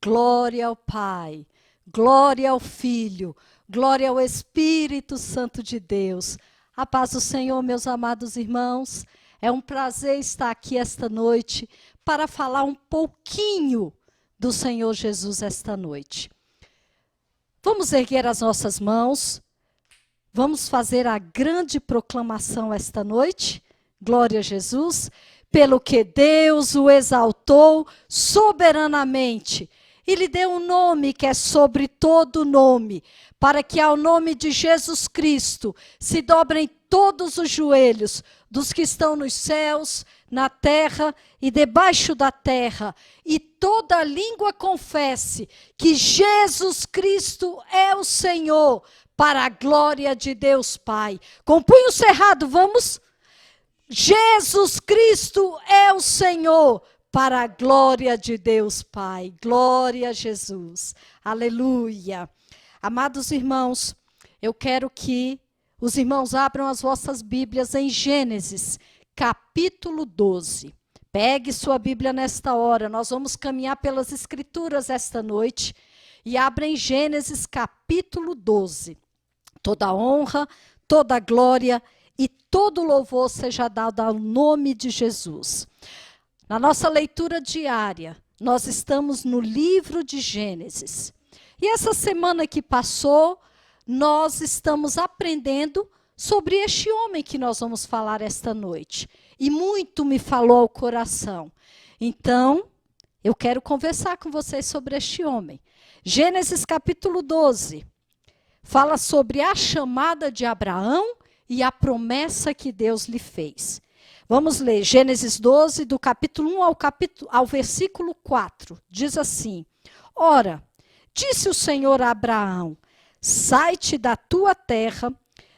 Glória ao Pai, glória ao Filho, glória ao Espírito Santo de Deus. A paz do Senhor, meus amados irmãos. É um prazer estar aqui esta noite para falar um pouquinho do Senhor Jesus esta noite. Vamos erguer as nossas mãos. Vamos fazer a grande proclamação esta noite. Glória a Jesus. Pelo que Deus o exaltou soberanamente e lhe deu um nome que é sobre todo nome, para que ao nome de Jesus Cristo se dobrem todos os joelhos dos que estão nos céus, na terra e debaixo da terra, e toda língua confesse que Jesus Cristo é o Senhor, para a glória de Deus Pai. Com punho cerrado, vamos? Jesus Cristo é o Senhor, para a glória de Deus Pai. Glória a Jesus. Aleluia. Amados irmãos, eu quero que os irmãos abram as vossas Bíblias em Gênesis, capítulo 12. Pegue sua Bíblia nesta hora. Nós vamos caminhar pelas Escrituras esta noite. E abra em Gênesis, capítulo 12. Toda honra, toda glória e todo louvor seja dado ao nome de Jesus. Na nossa leitura diária, nós estamos no livro de Gênesis. E essa semana que passou, nós estamos aprendendo sobre este homem que nós vamos falar esta noite. E muito me falou ao coração. Então, eu quero conversar com vocês sobre este homem. Gênesis capítulo 12 fala sobre a chamada de Abraão e a promessa que Deus lhe fez. Vamos ler Gênesis 12, do capítulo 1 ao versículo 4. Diz assim: Ora, disse o Senhor a Abraão, sai-te da tua terra,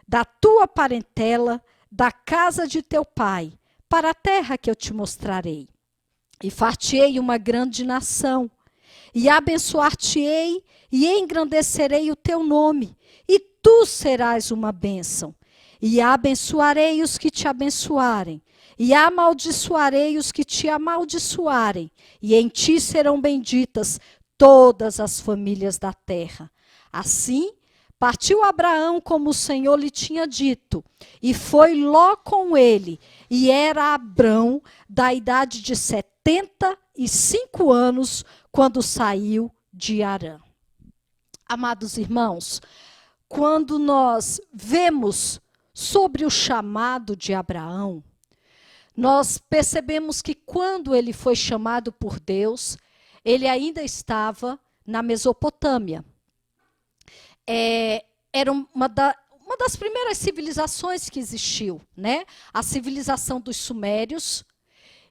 da tua parentela, da casa de teu pai, para a terra que eu te mostrarei. E far-te-ei uma grande nação, e abençoar-te-ei, e engrandecerei o teu nome, e tu serás uma bênção. E abençoarei os que te abençoarem, e amaldiçoarei os que te amaldiçoarem, e em ti serão benditas todas as famílias da terra. Assim, partiu Abraão como o Senhor lhe tinha dito, e foi Ló com ele, e era Abrão da idade de 75 anos, quando saiu de Harã. Amados irmãos, quando nós vemos sobre o chamado de Abraão, nós percebemos que quando ele foi chamado por Deus, ele ainda estava na Mesopotâmia. Era uma das primeiras civilizações que existiu, né? A civilização dos Sumérios,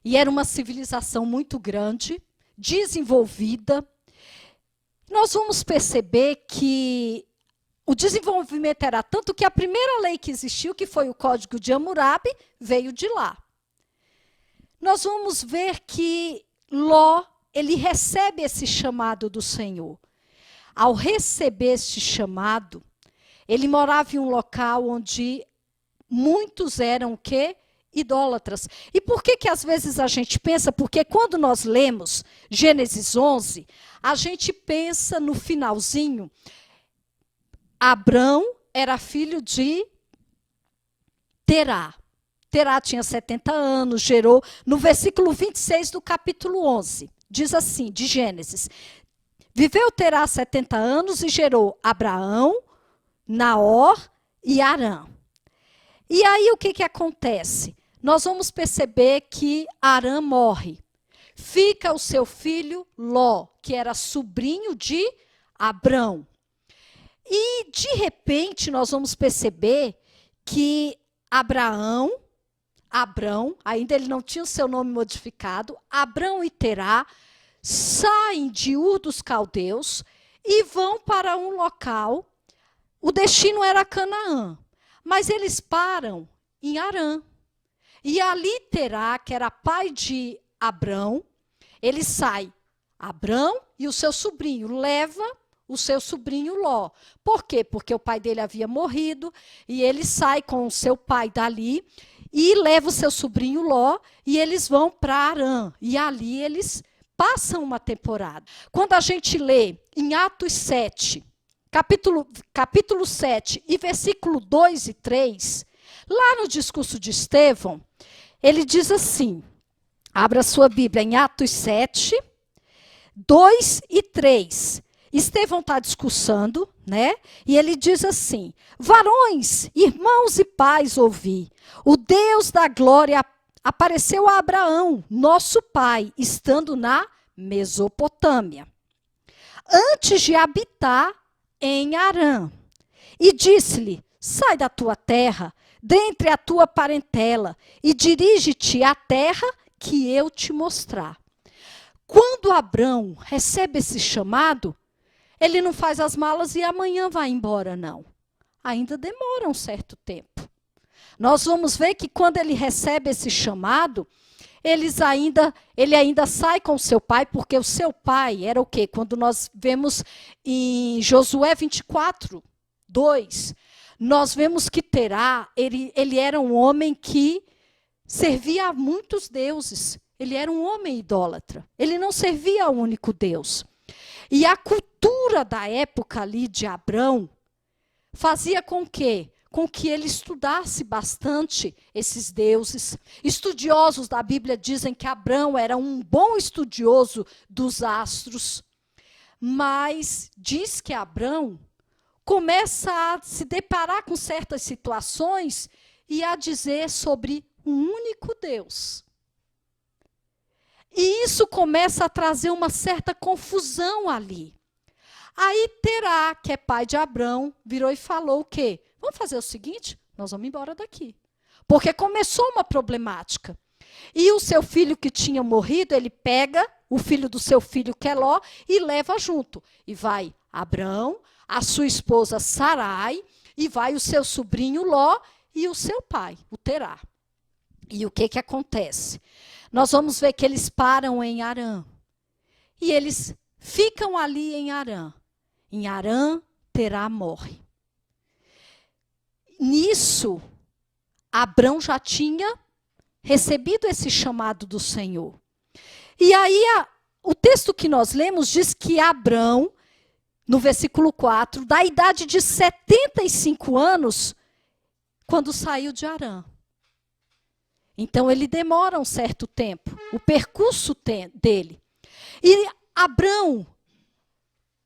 e era uma civilização muito grande, desenvolvida. Nós vamos perceber que o desenvolvimento era tanto que a primeira lei que existiu, que foi o Código de Hammurabi, veio de lá. Nós vamos ver que Ló, ele recebe esse chamado do Senhor. Ao receber este chamado, ele morava em um local onde muitos eram o quê? Idólatras. E por que às vezes a gente pensa? Porque quando nós lemos Gênesis 11, a gente pensa no finalzinho. Abrão era filho de Terá. Terá tinha 70 anos, gerou. No versículo 26 do capítulo 11, diz assim, de Gênesis. Viveu Terá 70 anos e gerou Abraão, Naor e Harã. E aí o que acontece? Nós vamos perceber que Harã morre. Fica o seu filho Ló, que era sobrinho de Abrão. E, de repente, nós vamos perceber que Abrão, ainda ele não tinha o seu nome modificado, Abrão e Terá saem de Ur dos Caldeus e vão para um local. O destino era Canaã, mas eles param em Harã. E ali Terá, que era pai de Abrão, ele sai. Abrão e o seu sobrinho leva o seu sobrinho Ló. Por quê? Porque o pai dele havia morrido e ele sai com o seu pai dali e leva o seu sobrinho Ló e eles vão para Harã. E ali eles passam uma temporada. Quando a gente lê em Atos 7, capítulo 7 e versículo 2 e 3, lá no discurso de Estevão, ele diz assim, abra sua Bíblia em Atos 7, 2 e 3. Estevão está discursando, né? E ele diz assim, varões, irmãos e pais, ouvi, o Deus da glória apareceu a Abraão, nosso pai, estando na Mesopotâmia, antes de habitar em Harã. E disse-lhe, sai da tua terra, dentre a tua parentela, e dirige-te à terra que eu te mostrar. Quando Abrão recebe esse chamado, ele não faz as malas e amanhã vai embora, não. Ainda demora um certo tempo. Nós vamos ver que quando ele recebe esse chamado, ele ainda sai com seu pai, porque o seu pai era o quê? Quando nós vemos em Josué 24, 2, nós vemos que Terá, ele era um homem que servia a muitos deuses. Ele era um homem idólatra. Ele não servia ao único Deus. E a cultura da época ali de Abrão fazia com que ele estudasse bastante esses deuses. Estudiosos da Bíblia dizem que Abrão era um bom estudioso dos astros, mas diz que Abrão começa a se deparar com certas situações e a dizer sobre um único Deus. E isso começa a trazer uma certa confusão ali. Aí Terá, que é pai de Abrão, virou e falou o quê? Vamos fazer o seguinte, nós vamos embora daqui. Porque começou uma problemática. E o seu filho que tinha morrido, ele pega o filho do seu filho, que é Ló, e leva junto. E vai Abrão, a sua esposa Sarai, e vai o seu sobrinho Ló e o seu pai, o Terá. E o que acontece? Nós vamos ver que eles param em Harã. E eles ficam ali em Harã. Em Harã, Terá morre. Nisso, Abrão já tinha recebido esse chamado do Senhor. E aí, o texto que nós lemos diz que Abrão, no versículo 4, da idade de 75 anos, quando saiu de Harã. Então, ele demora um certo tempo, o percurso dele. E Abrão,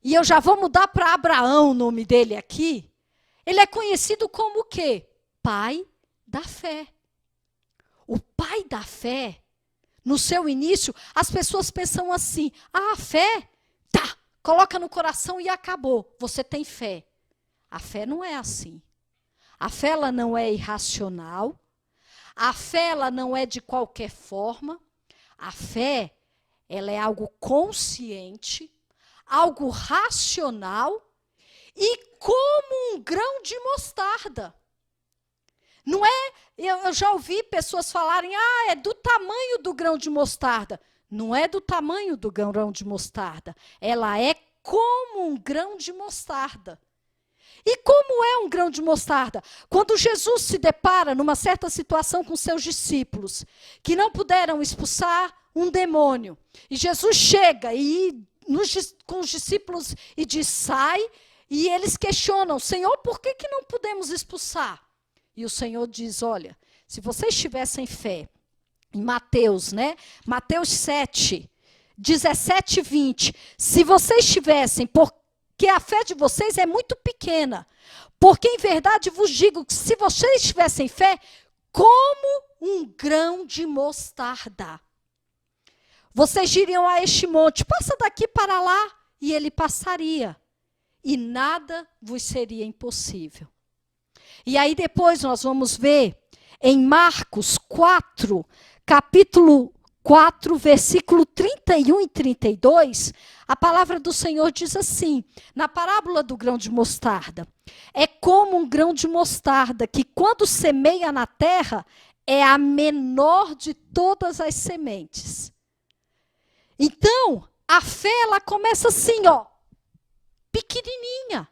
e eu já vou mudar para Abraão o nome dele aqui, ele é conhecido como o quê? Pai da fé. O pai da fé, no seu início, as pessoas pensam assim, a fé, tá, coloca no coração e acabou, você tem fé. A fé não é assim. A fé ela não é irracional. A fé ela não é de qualquer forma. A fé ela é algo consciente, algo racional e como um grão de mostarda. Não é, eu já ouvi pessoas falarem, é do tamanho do grão de mostarda. Não é do tamanho do grão de mostarda. Ela é como um grão de mostarda. E como é um grão de mostarda? Quando Jesus se depara numa certa situação com seus discípulos, que não puderam expulsar um demônio, e Jesus chega com os discípulos e diz, sai, e eles questionam, Senhor, por que não podemos expulsar? E o Senhor diz, olha, se vocês tivessem fé, em Mateus, né? Mateus 7, 17 e 20, se vocês tivessem, porque a fé de vocês é muito pequena. Porque, em verdade, vos digo que se vocês tivessem fé, como um grão de mostarda, vocês diriam a este monte, passa daqui para lá, e ele passaria. E nada vos seria impossível. E aí depois nós vamos ver, em Marcos 4, capítulo 4, versículo 31 e 32, a palavra do Senhor diz assim, na parábola do grão de mostarda, é como um grão de mostarda que quando semeia na terra, é a menor de todas as sementes. Então, a fé ela começa assim, pequenininha.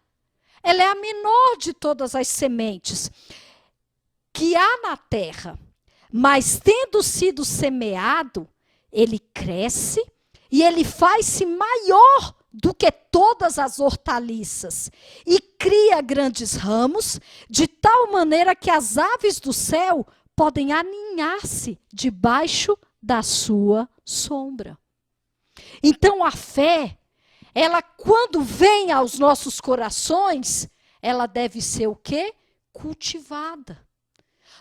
Ela é a menor de todas as sementes que há na terra. Mas tendo sido semeado, ele cresce e ele faz-se maior do que todas as hortaliças, e cria grandes ramos, de tal maneira que as aves do céu podem aninhar-se debaixo da sua sombra. Então a fé, ela quando vem aos nossos corações, ela deve ser o quê? Cultivada.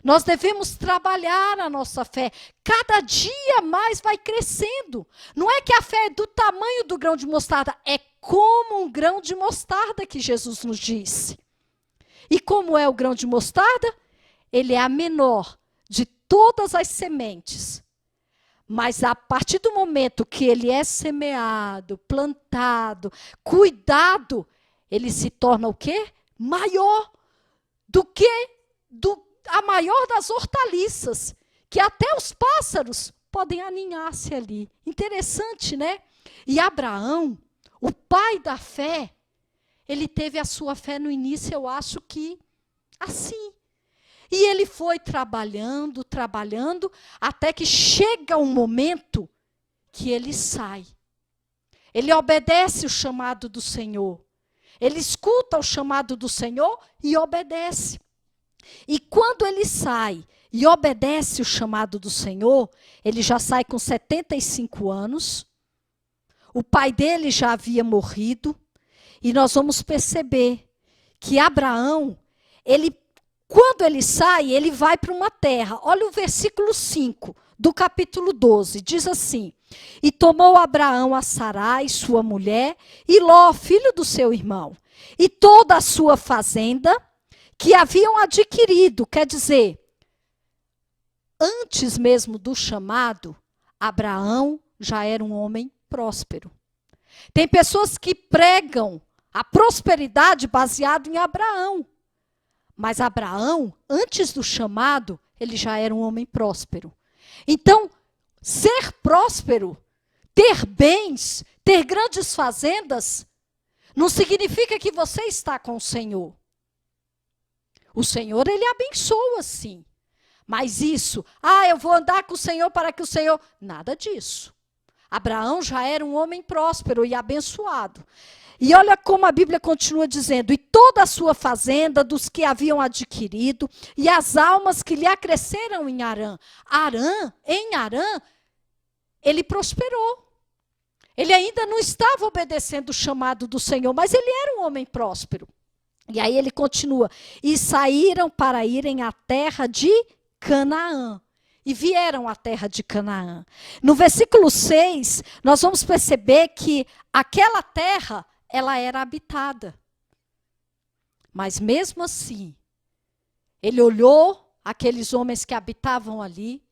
Nós devemos trabalhar a nossa fé. Cada dia mais vai crescendo. Não é que a fé é do tamanho do grão de mostarda, é como um grão de mostarda que Jesus nos disse. E como é o grão de mostarda? Ele é a menor de todas as sementes. Mas a partir do momento que ele é semeado, plantado, cuidado, ele se torna o quê? Maior do que a maior das hortaliças, que até os pássaros podem aninhar-se ali. Interessante, né? E Abraão, o pai da fé, ele teve a sua fé no início, eu acho que assim. E ele foi trabalhando, até que chega um momento que ele sai. Ele obedece o chamado do Senhor. Ele escuta o chamado do Senhor e obedece. E quando ele sai e obedece o chamado do Senhor, ele já sai com 75 anos. O pai dele já havia morrido. E nós vamos perceber que Abraão, quando ele sai, ele vai para uma terra. Olha o versículo 5 do capítulo 12. Diz assim: E tomou Abraão a Sarai, sua mulher, e Ló, filho do seu irmão, e toda a sua fazenda, que haviam adquirido. Quer dizer, antes mesmo do chamado, Abraão já era um homem próspero. Tem pessoas que pregam a prosperidade baseado em Abraão. Mas Abraão, antes do chamado, ele já era um homem próspero. Então, ser próspero, ter bens, ter grandes fazendas, não significa que você está com o Senhor. O Senhor, ele abençoa, sim. Mas isso, eu vou andar com o Senhor para que o Senhor... Nada disso. Abraão já era um homem próspero e abençoado. E olha como a Bíblia continua dizendo: e toda a sua fazenda dos que haviam adquirido, e as almas que lhe acresceram em Harã. Em Harã, ele prosperou. Ele ainda não estava obedecendo o chamado do Senhor, mas ele era um homem próspero. E aí ele continua: e saíram para irem à terra de Canaã. E vieram à terra de Canaã. No versículo 6, nós vamos perceber que aquela terra, ela era habitada. Mas mesmo assim, ele olhou aqueles homens que habitavam ali,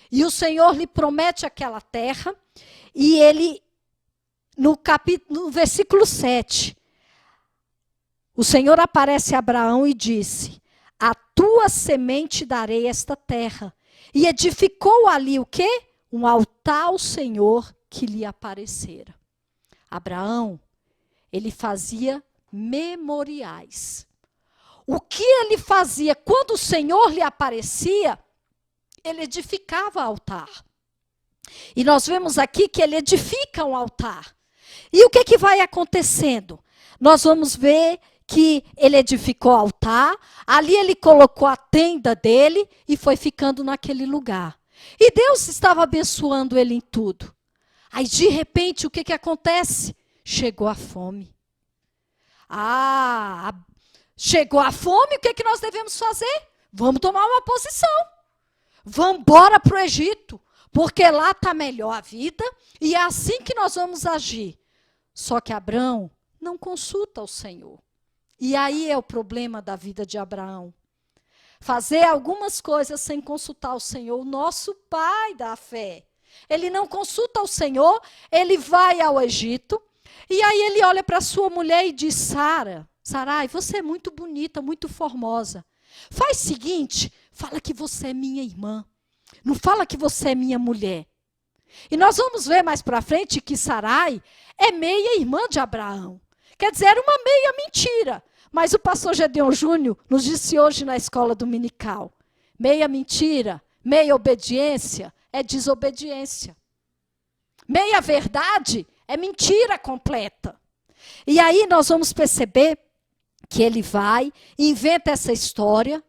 e o Senhor lhe promete aquela terra, e ele, no versículo 7, o Senhor aparece a Abraão e disse: a tua semente darei esta terra. E edificou ali o quê? Um altar ao Senhor que lhe aparecera. Abraão, ele fazia memoriais. O que ele fazia quando o Senhor lhe aparecia? Ele edificava altar. E nós vemos aqui que ele edifica um altar. E o que vai acontecendo? Nós vamos ver que ele edificou o altar, ali ele colocou a tenda dele e foi ficando naquele lugar. E Deus estava abençoando ele em tudo. Aí, de repente, o que acontece? Chegou a fome. Chegou a fome, o que nós devemos fazer? Vamos tomar uma posição. Vamos embora para o Egito, porque lá está melhor a vida e é assim que nós vamos agir. Só que Abraão não consulta o Senhor. E aí é o problema da vida de Abraão. Fazer algumas coisas sem consultar o Senhor, o nosso pai da fé. Ele não consulta o Senhor, ele vai ao Egito, e aí ele olha para sua mulher e diz: Sarai, você é muito bonita, muito formosa. Faz o seguinte, fala que você é minha irmã. Não fala que você é minha mulher. E nós vamos ver mais para frente que Sarai é meia irmã de Abraão. Quer dizer, era uma meia mentira. Mas o pastor Gedeon Júnior nos disse hoje na escola dominical: meia mentira, meia obediência é desobediência. Meia verdade é mentira completa. E aí nós vamos perceber que ele vai, inventa essa história.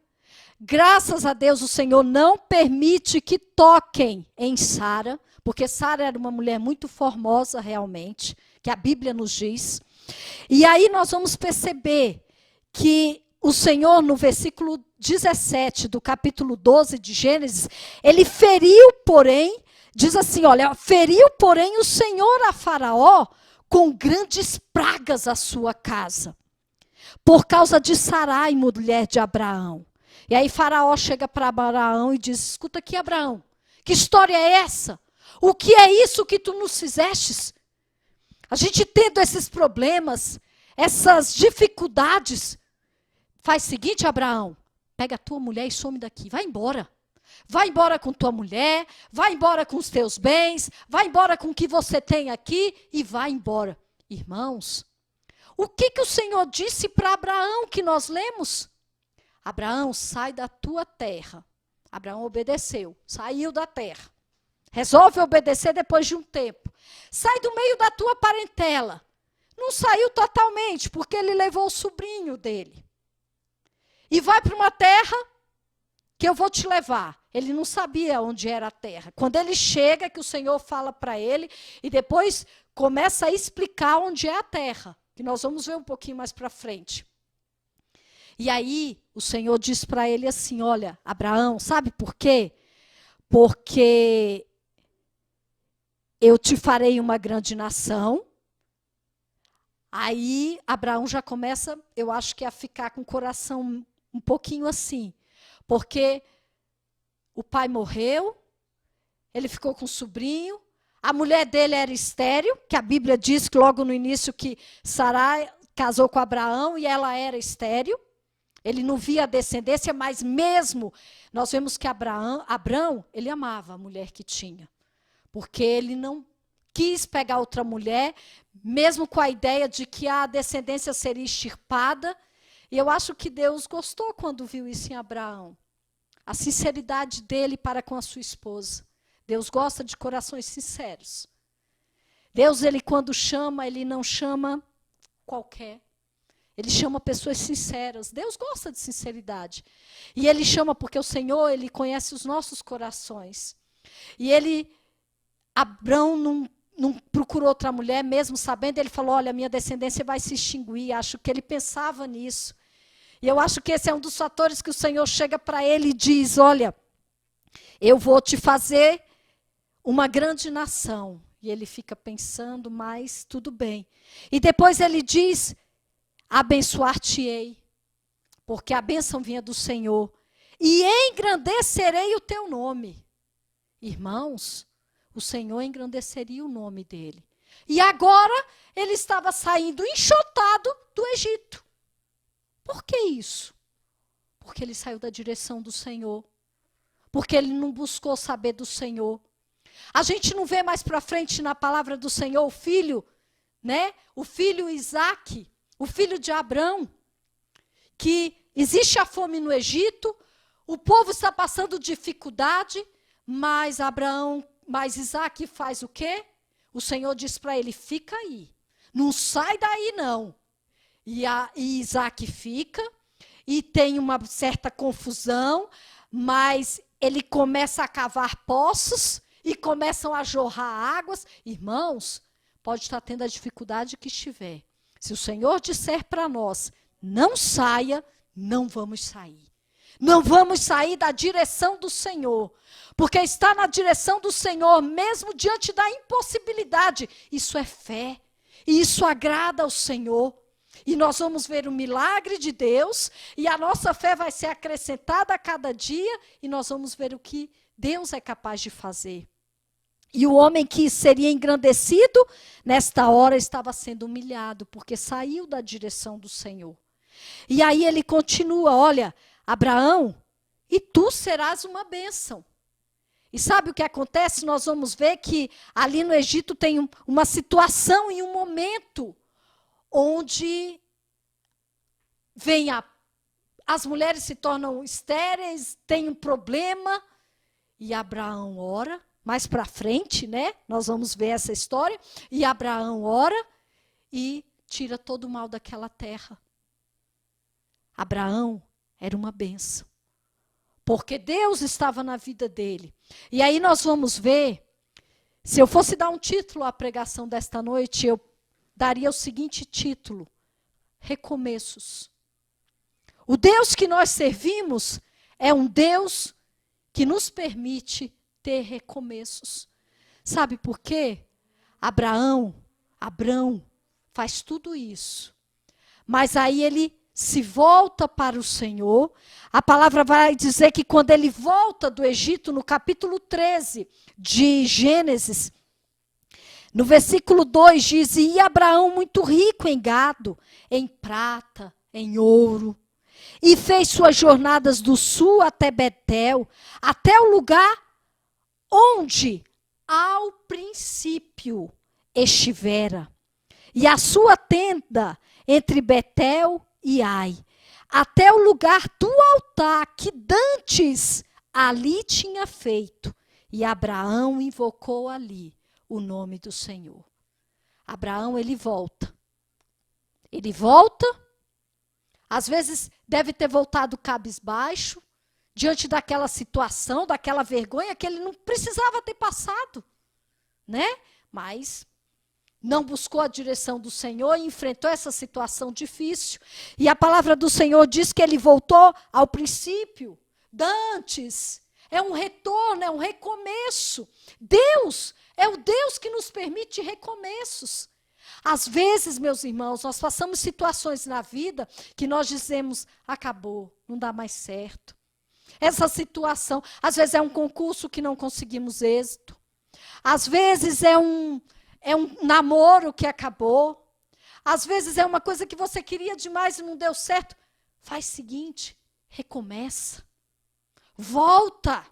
Graças a Deus o Senhor não permite que toquem em Sara, porque Sara era uma mulher muito formosa realmente, que a Bíblia nos diz. E aí nós vamos perceber que o Senhor, no versículo 17 do capítulo 12 de Gênesis, ele feriu, porém, diz assim, olha, feriu, porém, o Senhor a Faraó com grandes pragas a sua casa, por causa de Sarai, mulher de Abraão. E aí Faraó chega para Abraão e diz, escuta aqui, Abraão, que história é essa? O que é isso que tu nos fizestes? A gente tendo esses problemas, essas dificuldades, faz o seguinte, Abraão, pega a tua mulher e some daqui, vai embora. Vai embora com tua mulher, vai embora com os teus bens, vai embora com o que você tem aqui e vai embora. Irmãos, o que o Senhor disse para Abraão que nós lemos? Abraão, sai da tua terra. Abraão obedeceu, saiu da terra. Resolve obedecer depois de um tempo. Sai do meio da tua parentela. Não saiu totalmente, porque ele levou o sobrinho dele. E vai para uma terra que eu vou te levar. Ele não sabia onde era a terra. Quando ele chega, que o Senhor fala para ele, e depois começa a explicar onde é a terra, que nós vamos ver um pouquinho mais para frente. E aí, o Senhor diz para ele assim, olha, Abraão, sabe por quê? Porque eu te farei uma grande nação. Aí, Abraão já começa, eu acho que a ficar com o coração um pouquinho assim. Porque o pai morreu, ele ficou com o sobrinho, a mulher dele era estéril, que a Bíblia diz que logo no início que Sarai casou com Abraão e ela era estéril. Ele não via a descendência, mas mesmo, nós vemos que Abraão, ele amava a mulher que tinha. Porque ele não quis pegar outra mulher, mesmo com a ideia de que a descendência seria extirpada. E eu acho que Deus gostou quando viu isso em Abraão. A sinceridade dele para com a sua esposa. Deus gosta de corações sinceros. Deus, ele quando chama, ele não chama qualquer. Ele chama pessoas sinceras. Deus gosta de sinceridade. E ele chama porque o Senhor, ele conhece os nossos corações. E Abraão não procurou outra mulher, mesmo sabendo, ele falou, olha, minha descendência vai se extinguir. Acho que ele pensava nisso. E eu acho que esse é um dos fatores que o Senhor chega para ele e diz, olha, eu vou te fazer uma grande nação. E ele fica pensando, mas tudo bem. E depois ele diz, abençoar-te-ei, porque a bênção vinha do Senhor. E engrandecerei o teu nome. Irmãos, o Senhor engrandeceria o nome dele. E agora ele estava saindo enxotado do Egito. Por que isso? Porque ele saiu da direção do Senhor. Porque ele não buscou saber do Senhor. A gente não vê mais para frente na palavra do Senhor o filho, né? O filho Isaque, o filho de Abrão, que existe a fome no Egito, o povo está passando dificuldade, mas Isaque faz o quê? O Senhor diz para ele, fica aí, não sai daí não. E Isaque fica, e tem uma certa confusão, mas ele começa a cavar poços, e começam a jorrar águas. Irmãos, pode estar tendo a dificuldade que estiver. Se o Senhor disser para nós, não saia, não vamos sair. Não vamos sair da direção do Senhor. Porque estar na direção do Senhor, mesmo diante da impossibilidade, isso é fé. E isso agrada ao Senhor. E nós vamos ver o milagre de Deus, e a nossa fé vai ser acrescentada a cada dia, e nós vamos ver o que Deus é capaz de fazer. E o homem que seria engrandecido, nesta hora estava sendo humilhado, porque saiu da direção do Senhor. E aí ele continua, olha, Abraão, e tu serás uma bênção. E sabe o que acontece? Nós vamos ver que ali no Egito tem uma situação e um momento onde as mulheres se tornam estéreis, tem um problema, e Abraão ora, mais para frente, né? Nós vamos ver essa história. E Abraão ora e tira todo o mal daquela terra. Abraão era uma bênção, porque Deus estava na vida dele. E aí nós vamos ver, se eu fosse dar um título à pregação desta noite, eu daria o seguinte título: Recomeços. O Deus que nós servimos é um Deus que nos permite ter recomeços. Sabe por quê? Abrão faz tudo isso. Mas aí ele se volta para o Senhor. A palavra vai dizer que quando ele volta do Egito, no capítulo 13 de Gênesis, no versículo 2 diz: E Abraão muito rico em gado, em prata, em ouro, e fez suas jornadas do sul até Betel, até o lugar onde ao princípio estivera, e a sua tenda entre Betel e Ai, até o lugar do altar que dantes ali tinha feito. E Abraão invocou ali o nome do Senhor. Abraão, ele volta. Ele volta, às vezes deve ter voltado cabisbaixo, diante daquela situação, daquela vergonha que ele não precisava ter passado, né? Mas não buscou a direção do Senhor e enfrentou essa situação difícil. E a palavra do Senhor diz que ele voltou ao princípio, dantes. É um retorno, é um recomeço. Deus é o Deus que nos permite recomeços. Às vezes, meus irmãos, nós passamos situações na vida que nós dizemos: acabou, não dá mais certo. Essa situação, às vezes é um concurso que não conseguimos êxito. Às vezes é um namoro que acabou. Às vezes é uma coisa que você queria demais e não deu certo. Faz o seguinte, recomeça. Volta.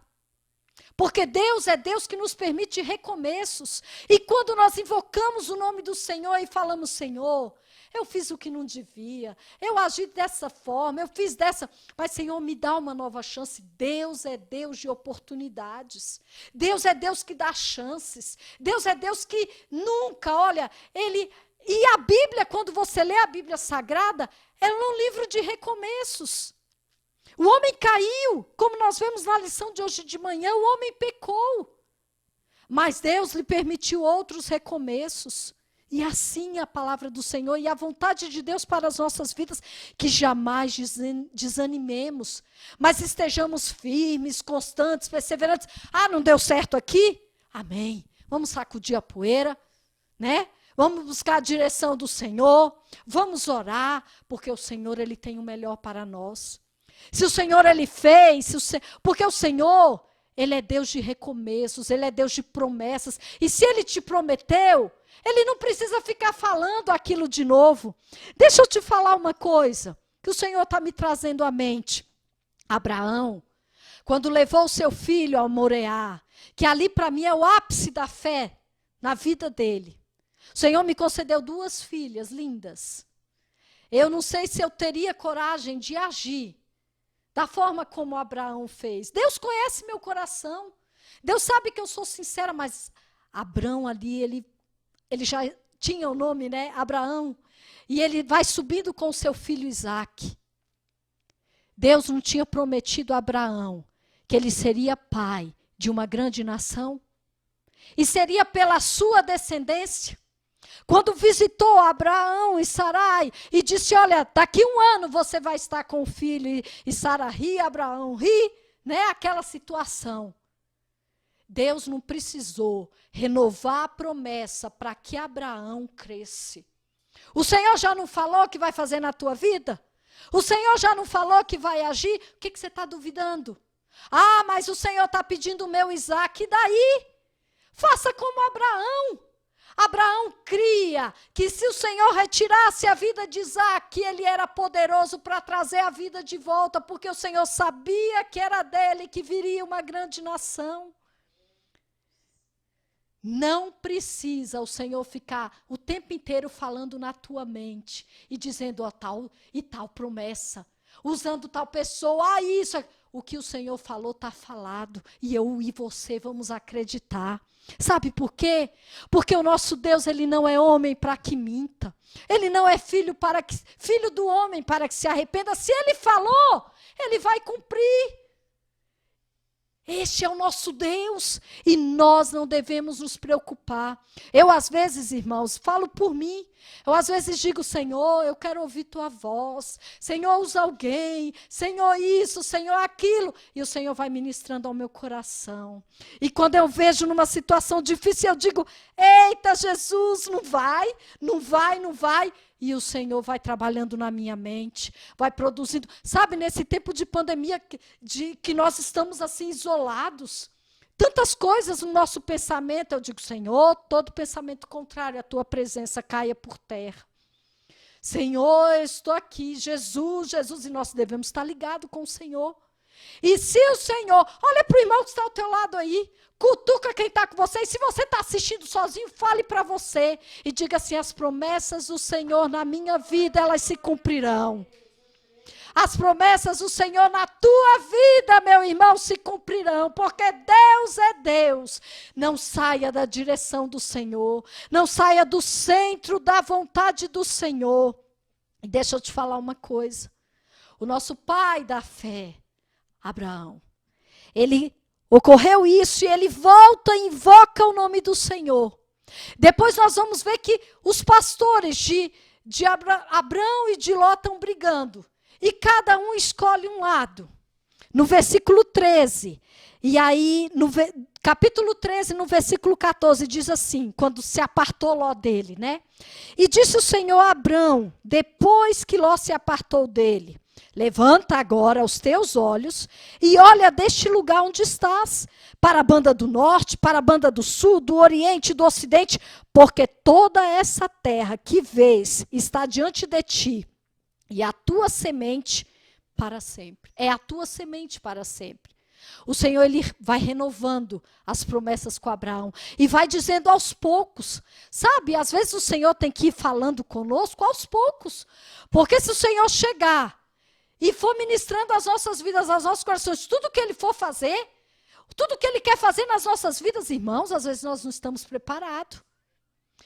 Porque Deus é Deus que nos permite recomeços. E quando nós invocamos o nome do Senhor e falamos: Senhor, eu fiz o que não devia, eu agi dessa forma, eu fiz dessa, mas Senhor, me dá uma nova chance. Deus é Deus de oportunidades. Deus é Deus que dá chances. Deus é Deus que nunca, olha, e a Bíblia, quando você lê a Bíblia Sagrada, é um livro de recomeços. O homem caiu, como nós vemos na lição de hoje de manhã, o homem pecou. Mas Deus lhe permitiu outros recomeços. E assim a palavra do Senhor e a vontade de Deus para as nossas vidas, que jamais desanimemos, mas estejamos firmes, constantes, perseverantes. Ah, não deu certo aqui? Amém. Vamos sacudir a poeira, né? Vamos buscar a direção do Senhor, vamos orar, porque o Senhor, Ele tem o melhor para nós. Se o Senhor, Ele fez, porque o Senhor, Ele é Deus de recomeços, Ele é Deus de promessas, e se Ele te prometeu, Ele não precisa ficar falando aquilo de novo. Deixa eu te falar uma coisa, que o Senhor está me trazendo à mente. Abraão, quando levou o seu filho ao Moreá, que ali para mim é o ápice da fé na vida dele. O Senhor me concedeu 2 filhas lindas. Eu não sei se eu teria coragem de agir da forma como Abraão fez. Deus conhece meu coração. Deus sabe que eu sou sincera, mas Abraão ali, ele já tinha o nome, né? Abraão. E ele vai subindo com o seu filho Isaque. Deus não tinha prometido a Abraão que ele seria pai de uma grande nação? E seria pela sua descendência? Quando visitou Abraão e Sarai e disse: olha, daqui 1 ano você vai estar com o filho. E Sara ri, Abraão ri, né? Aquela situação. Deus não precisou renovar a promessa para que Abraão cresce. O Senhor já não falou que vai fazer na tua vida? O Senhor já não falou que vai agir? O que você está duvidando? Ah, mas o Senhor está pedindo o meu Isaque, e daí? Faça como Abraão. Abraão cria que se o Senhor retirasse a vida de Isaque, ele era poderoso para trazer a vida de volta, porque o Senhor sabia que era dele que viria uma grande nação. Não precisa o Senhor ficar o tempo inteiro falando na tua mente e dizendo tal e tal promessa, usando tal pessoa, isso. o que o Senhor falou está falado. E eu e você vamos acreditar. Sabe por quê? Porque o nosso Deus, ele não é homem para que minta. Ele não é filho do homem para que se arrependa. Se ele falou, ele vai cumprir. Este é o nosso Deus e nós não devemos nos preocupar. Eu, às vezes, irmãos, falo por mim. Eu, às vezes, digo, Senhor, eu quero ouvir tua voz. Senhor, usa alguém. Senhor, isso, Senhor, aquilo. E o Senhor vai ministrando ao meu coração. E quando eu vejo numa situação difícil, eu digo, eita, Jesus, não vai, não vai, não vai. E o Senhor vai trabalhando na minha mente, vai produzindo. Sabe, nesse tempo de pandemia, que nós estamos assim isolados, tantas coisas no nosso pensamento, eu digo, Senhor, todo pensamento contrário à tua presença caia por terra. Senhor, eu estou aqui, Jesus, Jesus, e nós devemos estar ligados com o Senhor. E se o Senhor, olha para o irmão que está ao teu lado aí, cutuca quem está com você, e se você está assistindo sozinho, fale para você, e diga assim, as promessas do Senhor na minha vida, elas se cumprirão. As promessas do Senhor na tua vida, meu irmão, se cumprirão, porque Deus é Deus. Não saia da direção do Senhor, não saia do centro da vontade do Senhor. E deixa eu te falar uma coisa, o nosso pai da fé, Abraão, ocorreu isso e ele volta e invoca o nome do Senhor. Depois nós vamos ver que os pastores de Abraão e de Ló estão brigando. E cada um escolhe um lado. No versículo 13, e aí no capítulo 13, no versículo 14, diz assim, quando se apartou Ló dele, né? E disse o Senhor a Abraão, depois que Ló se apartou dele, levanta agora os teus olhos e olha deste lugar onde estás, para a banda do norte, para a banda do sul, do oriente e do ocidente, porque toda essa terra que vês está diante de ti, e a tua semente para sempre. É a tua semente para sempre. O Senhor, ele vai renovando as promessas com Abraão e vai dizendo aos poucos, sabe? Às vezes o Senhor tem que ir falando conosco aos poucos, porque se o Senhor chegar e for ministrando as nossas vidas, aos nossos corações, tudo que ele for fazer, tudo que ele quer fazer nas nossas vidas, irmãos, às vezes nós não estamos preparados.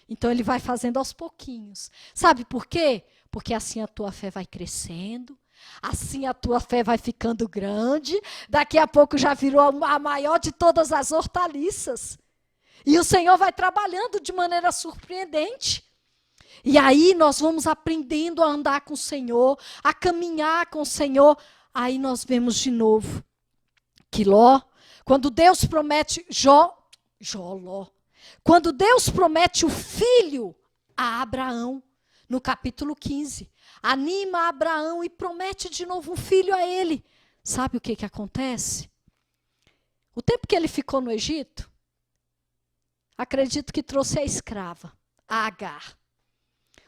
Então ele vai fazendo aos pouquinhos. Sabe por quê? Porque assim a tua fé vai crescendo, assim a tua fé vai ficando grande, daqui a pouco já virou a maior de todas as hortaliças. E o Senhor vai trabalhando de maneira surpreendente. E aí nós vamos aprendendo a andar com o Senhor, a caminhar com o Senhor. Aí nós vemos de novo que Ló, quando Deus promete, quando Deus promete o filho a Abraão, no capítulo 15, anima Abraão e promete de novo um filho a ele. Sabe o que acontece? O tempo que ele ficou no Egito, acredito que trouxe a escrava, a Agar.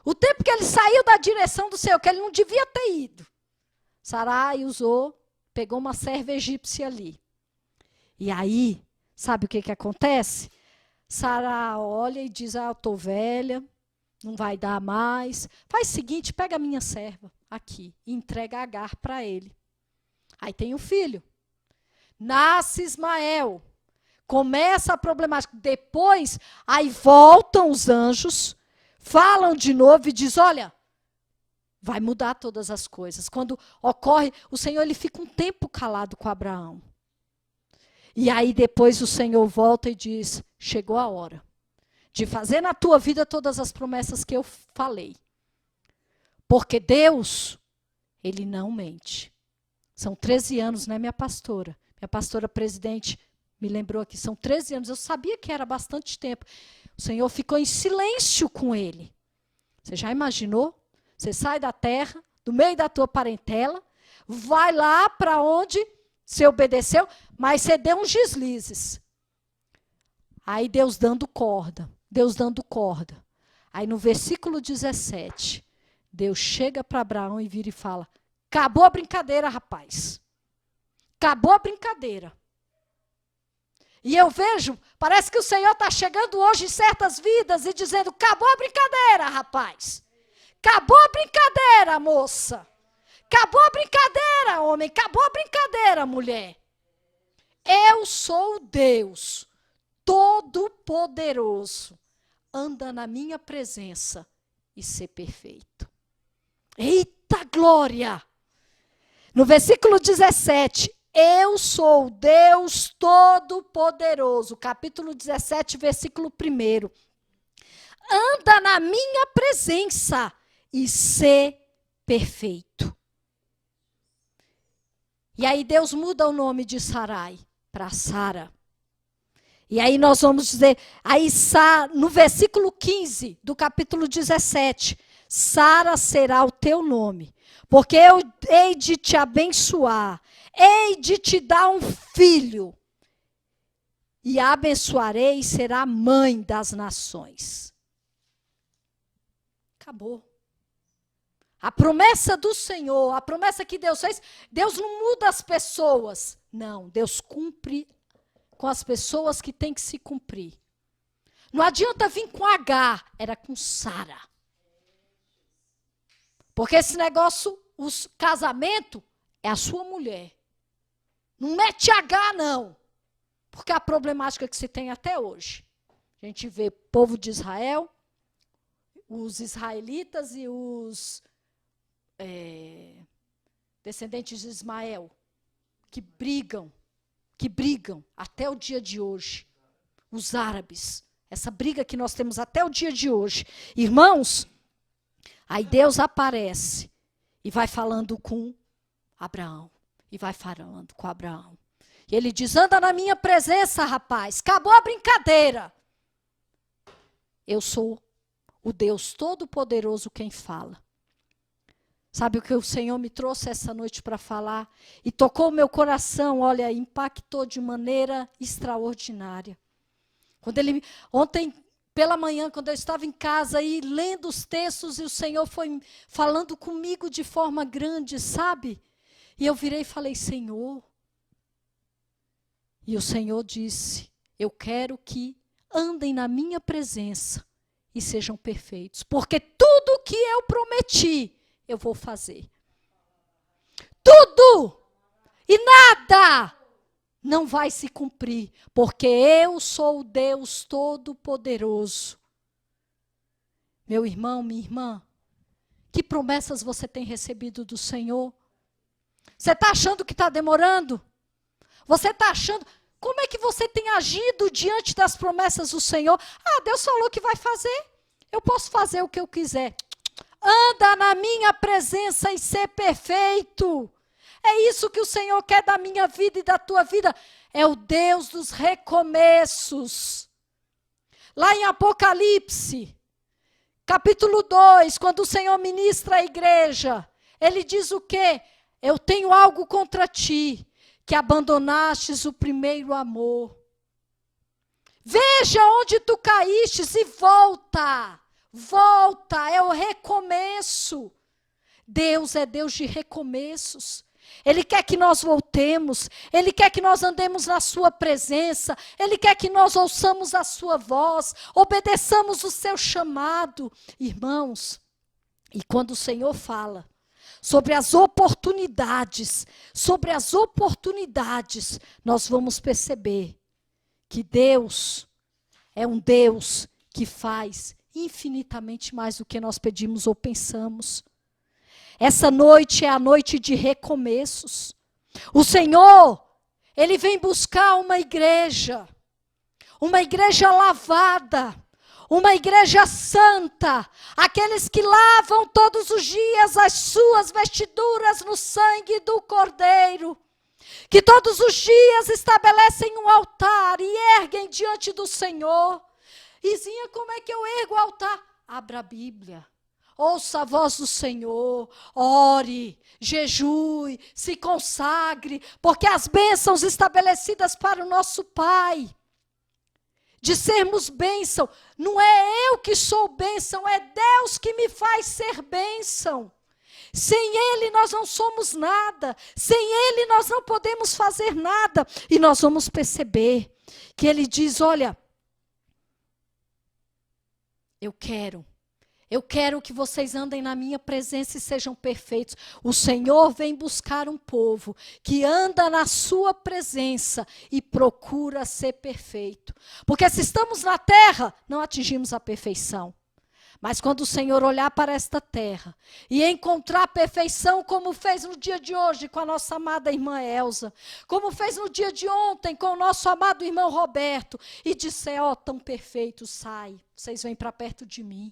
O tempo que ele saiu da direção do Senhor, que ele não devia ter ido, Sarai pegou uma serva egípcia ali. E aí, sabe o que acontece? Sara olha e diz, eu estou velha, não vai dar mais. Faz o seguinte, pega a minha serva aqui e entrega Agar para ele. Aí tem um filho. Nasce Ismael. Começa a problemática. Depois, aí voltam os anjos, falam de novo e diz, olha, vai mudar todas as coisas. Quando ocorre, o Senhor ele fica um tempo calado com Abraão. E aí depois o Senhor volta e diz, chegou a hora de fazer na tua vida todas as promessas que eu falei. Porque Deus, ele não mente. São 13 anos, né, minha pastora? Minha pastora presidente me lembrou aqui, são 13 anos. Eu sabia que era bastante tempo. O Senhor ficou em silêncio com ele. Você já imaginou? Você sai da terra, do meio da tua parentela, vai lá para onde você obedeceu, mas você deu uns deslizes. Aí Deus dando corda. Aí no versículo 17, Deus chega para Abraão e vira e fala, acabou a brincadeira, rapaz. Acabou a brincadeira. E eu vejo, parece que o Senhor está chegando hoje em certas vidas e dizendo, acabou a brincadeira, rapaz. Acabou a brincadeira, moça. Acabou a brincadeira, homem. Acabou a brincadeira, mulher. Eu sou Deus Todo-Poderoso. Anda na minha presença e ser perfeito. Eita glória! No versículo 17, eu sou Deus Todo-Poderoso. Capítulo 17, versículo 1. Anda na minha presença e ser perfeito. E aí Deus muda o nome de Sarai para Sara. E aí nós vamos dizer, aí no versículo 15 do capítulo 17, Sara será o teu nome, porque eu hei de te abençoar, hei de te dar um filho, e a abençoarei e será mãe das nações. Acabou. A promessa do Senhor, a promessa que Deus fez, Deus não muda as pessoas. Não, Deus cumpre com as pessoas que tem que se cumprir. Não adianta vir com H, era com Sara. Porque esse negócio, o casamento, é a sua mulher. Não mete H, não. Porque é a problemática que se tem até hoje. A gente vê o povo de Israel, os israelitas e os descendentes de Ismael, que brigam até o dia de hoje. Os árabes, essa briga que nós temos até o dia de hoje. Irmãos, aí Deus aparece e vai falando com Abraão. E vai falando com Abraão. E ele diz, anda na minha presença, rapaz. Acabou a brincadeira. Eu sou o Deus Todo-Poderoso quem fala. Sabe o que o Senhor me trouxe essa noite para falar? E tocou o meu coração, olha, impactou de maneira extraordinária. Ontem, pela manhã, quando eu estava em casa aí, lendo os textos, e o Senhor foi falando comigo de forma grande, sabe? E eu virei e falei, Senhor. E o Senhor disse, eu quero que andem na minha presença e sejam perfeitos. Porque tudo o que eu prometi, eu vou fazer. Tudo e nada não vai se cumprir, porque eu sou o Deus Todo-Poderoso. Meu irmão, minha irmã, que promessas você tem recebido do Senhor? Você está achando que está demorando? Você está achando... Como é que você tem agido diante das promessas do Senhor? Ah, Deus falou que vai fazer. Eu posso fazer o que eu quiser. Anda na minha presença e ser perfeito. É isso que o Senhor quer da minha vida e da tua vida. É o Deus dos recomeços. Lá em Apocalipse, capítulo 2, quando o Senhor ministra a igreja, ele diz o quê? Eu tenho algo contra ti, que abandonastes o primeiro amor. Veja onde tu caístes e volta. Volta, é o recomeço. Deus é Deus de recomeços. Ele quer que nós voltemos. Ele quer que nós andemos na sua presença. Ele quer que nós ouçamos a sua voz. Obedeçamos o seu chamado. Irmãos, e quando o Senhor fala sobre as oportunidades, nós vamos perceber que Deus é um Deus que faz infinitamente mais do que nós pedimos ou pensamos. Essa noite é a noite de recomeços. O Senhor, Ele vem buscar uma igreja lavada, uma igreja santa, aqueles que lavam todos os dias as suas vestiduras no sangue do Cordeiro, que todos os dias estabelecem um altar e erguem diante do Senhor. Izinha, como é que eu ergo o altar? Abra a Bíblia, ouça a voz do Senhor, ore, jejue, se consagre, porque as bênçãos estabelecidas para o nosso Pai, de sermos bênção, não é eu que sou bênção, é Deus que me faz ser bênção. Sem Ele nós não somos nada, sem Ele nós não podemos fazer nada. E nós vamos perceber que Ele diz, olha, eu quero Eu quero que vocês andem na minha presença e sejam perfeitos. O Senhor vem buscar um povo que anda na sua presença e procura ser perfeito. Porque se estamos na terra, não atingimos a perfeição. Mas quando o Senhor olhar para esta terra e encontrar perfeição, como fez no dia de hoje com a nossa amada irmã Elza, como fez no dia de ontem com o nosso amado irmão Roberto, e disser, ó, tão perfeito, sai, vocês vêm para perto de mim.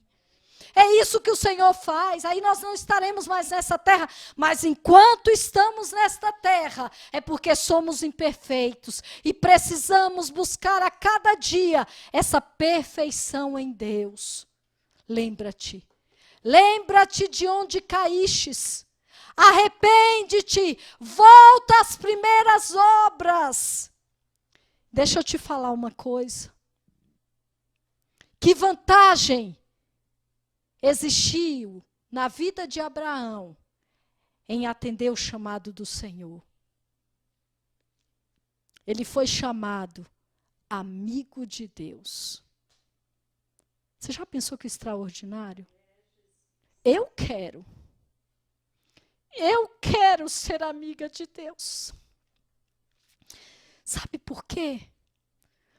É isso que o Senhor faz, aí nós não estaremos mais nessa terra, mas enquanto estamos nesta terra, é porque somos imperfeitos e precisamos buscar a cada dia essa perfeição em Deus. Lembra-te de onde caístes, arrepende-te, volta às primeiras obras. Deixa eu te falar uma coisa, que vantagem existiu na vida de Abraão em atender o chamado do Senhor. Ele foi chamado amigo de Deus. Você já pensou que extraordinário? Eu quero ser amiga de Deus. Sabe por quê?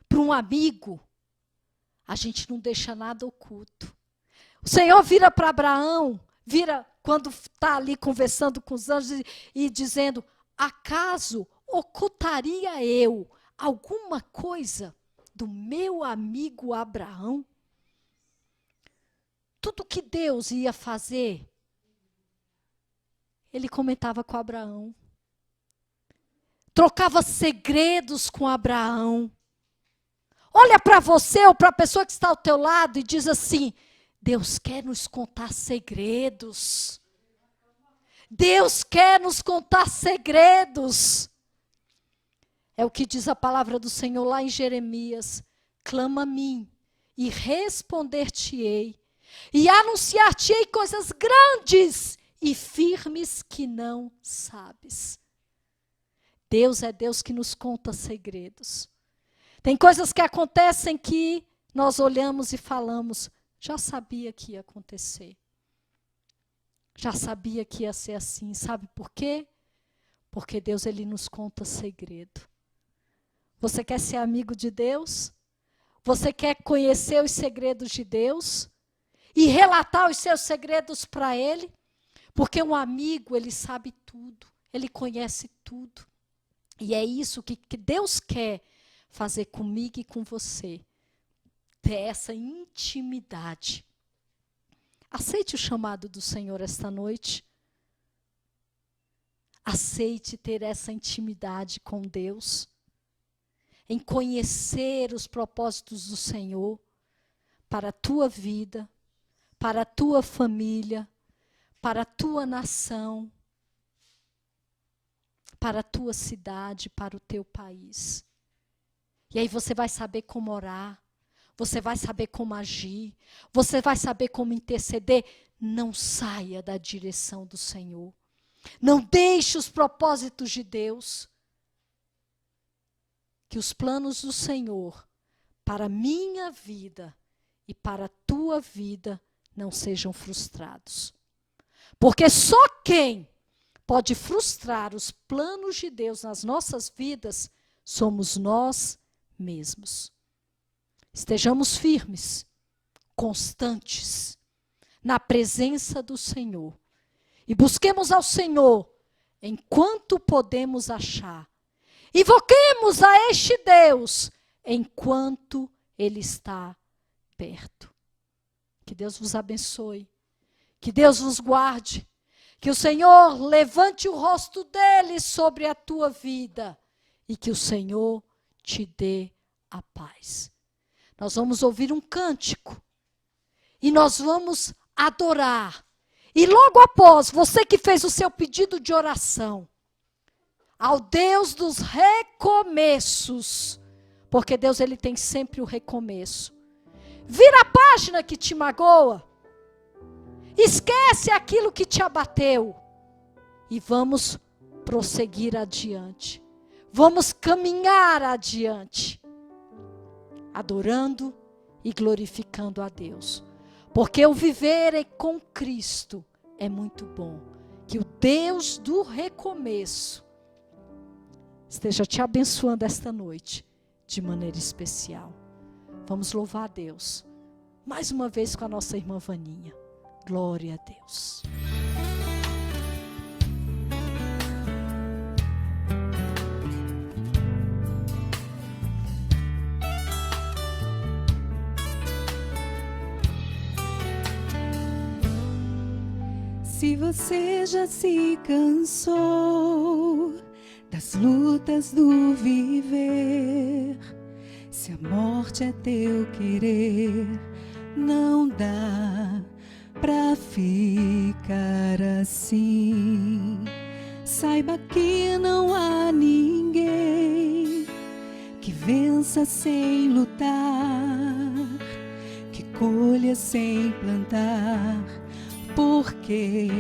Para um amigo, a gente não deixa nada oculto. O Senhor vira para Abraão, vira quando está ali conversando com os anjos e dizendo, acaso ocultaria eu alguma coisa do meu amigo Abraão? Tudo que Deus ia fazer, ele comentava com Abraão. Trocava segredos com Abraão. Olha para você ou para a pessoa que está ao teu lado e diz assim, Deus quer nos contar segredos. Deus quer nos contar segredos. É o que diz a palavra do Senhor lá em Jeremias. Clama a mim e responder-te-ei. E anunciar-te-ei coisas grandes e firmes que não sabes. Deus é Deus que nos conta segredos. Tem coisas que acontecem que nós olhamos e falamos, já sabia que ia acontecer. Já sabia que ia ser assim. Sabe por quê? Porque Deus, ele nos conta segredo. Você quer ser amigo de Deus? Você quer conhecer os segredos de Deus? E relatar os seus segredos para Ele? Porque um amigo, ele sabe tudo. Ele conhece tudo. E é isso que Deus quer fazer comigo e com você. Ter essa intimidade. Aceite o chamado do Senhor esta noite. Aceite ter essa intimidade com Deus. Em conhecer os propósitos do Senhor para a tua vida, para a tua família, para a tua nação, para a tua cidade, para o teu país. E aí você vai saber como orar, você vai saber como agir, você vai saber como interceder. Não saia da direção do Senhor. Não deixe os propósitos de Deus. Que os planos do Senhor para a minha vida e para a tua vida não sejam frustrados. Porque só quem pode frustrar os planos de Deus nas nossas vidas somos nós mesmos. Estejamos firmes, constantes, na presença do Senhor. E busquemos ao Senhor enquanto podemos achar. Invoquemos a este Deus enquanto Ele está perto. Que Deus vos abençoe. Que Deus vos guarde. Que o Senhor levante o rosto dele sobre a tua vida. E que o Senhor te dê a paz. Nós vamos ouvir um cântico. E nós vamos adorar. E logo após, você que fez o seu pedido de oração, ao Deus dos recomeços, porque Deus, ele tem sempre o recomeço. Vira a página que te magoa. Esquece aquilo que te abateu. E vamos prosseguir adiante. Vamos caminhar adiante. Adorando e glorificando a Deus. Porque o viver com Cristo é muito bom. Que o Deus do recomeço esteja te abençoando esta noite de maneira especial. Vamos louvar a Deus mais uma vez com a nossa irmã Vaninha. Glória a Deus. Se você já se cansou das lutas do viver, se a morte é teu querer, não dá pra ficar assim. Saiba que não há ninguém que vença sem lutar, que colha sem plantar. Por que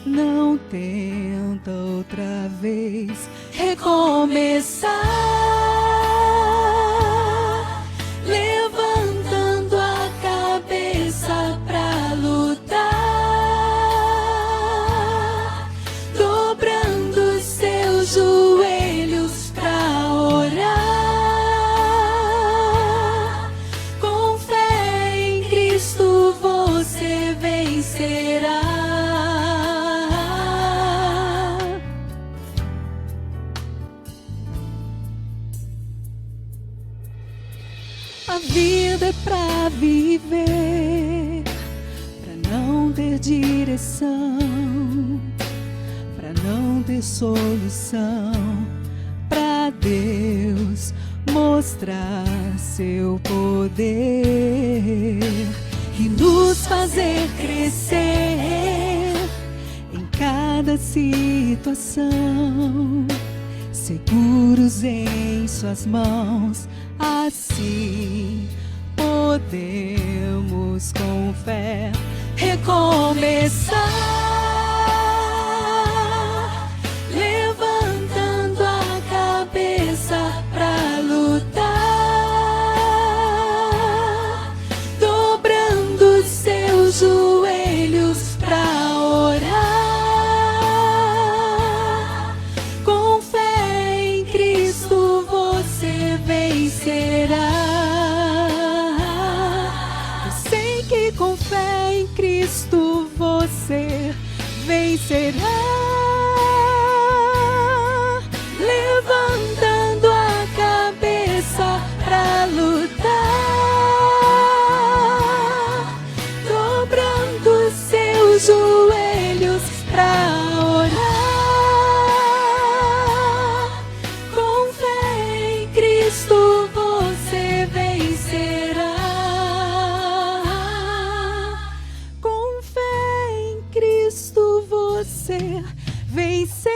não tenta outra vez recomeçar? Levantando a cabeça pra lutar, dobrando os seus joelhos pra orar. Com fé em Cristo você vencerá. A vida é pra viver, pra não ter direção, pra não ter solução, pra Deus mostrar seu poder e nos fazer crescer em cada situação, seguros em suas mãos. Assim podemos com fé recomeçar, levantando a cabeça pra lutar, dobrando os seus joelhos pra orar. Com fé em Cristo você vencerá. Eu sei que com fé em Cristo você vencerá. Levantando a cabeça pra lutar, dobrando os seus joelhos pra orar. Com fé em Cristo você vencerá. Com fé em Cristo você vencerá.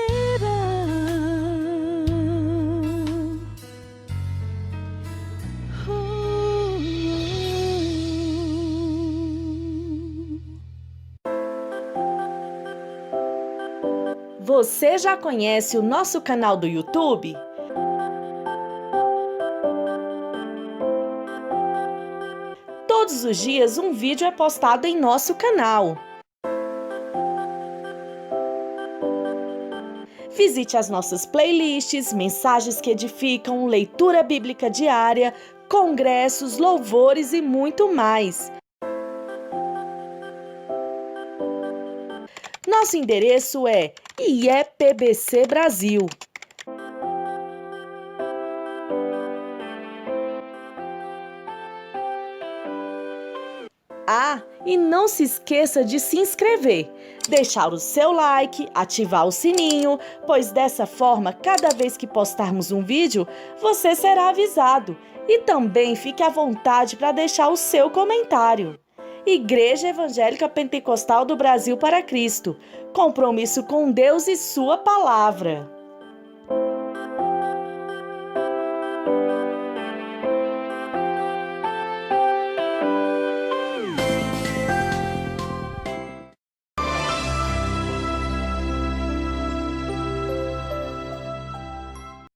Você já conhece o nosso canal do YouTube? Todos os dias um vídeo é postado em nosso canal. Visite as nossas playlists, mensagens que edificam, leitura bíblica diária, congressos, louvores e muito mais. Nosso endereço é IEPBC Brasil. Ah, e não se esqueça de se inscrever, deixar o seu like, ativar o sininho, pois dessa forma, cada vez que postarmos um vídeo, você será avisado. E também fique à vontade para deixar o seu comentário. Igreja Evangélica Pentecostal do Brasil para Cristo. Compromisso com Deus e Sua Palavra.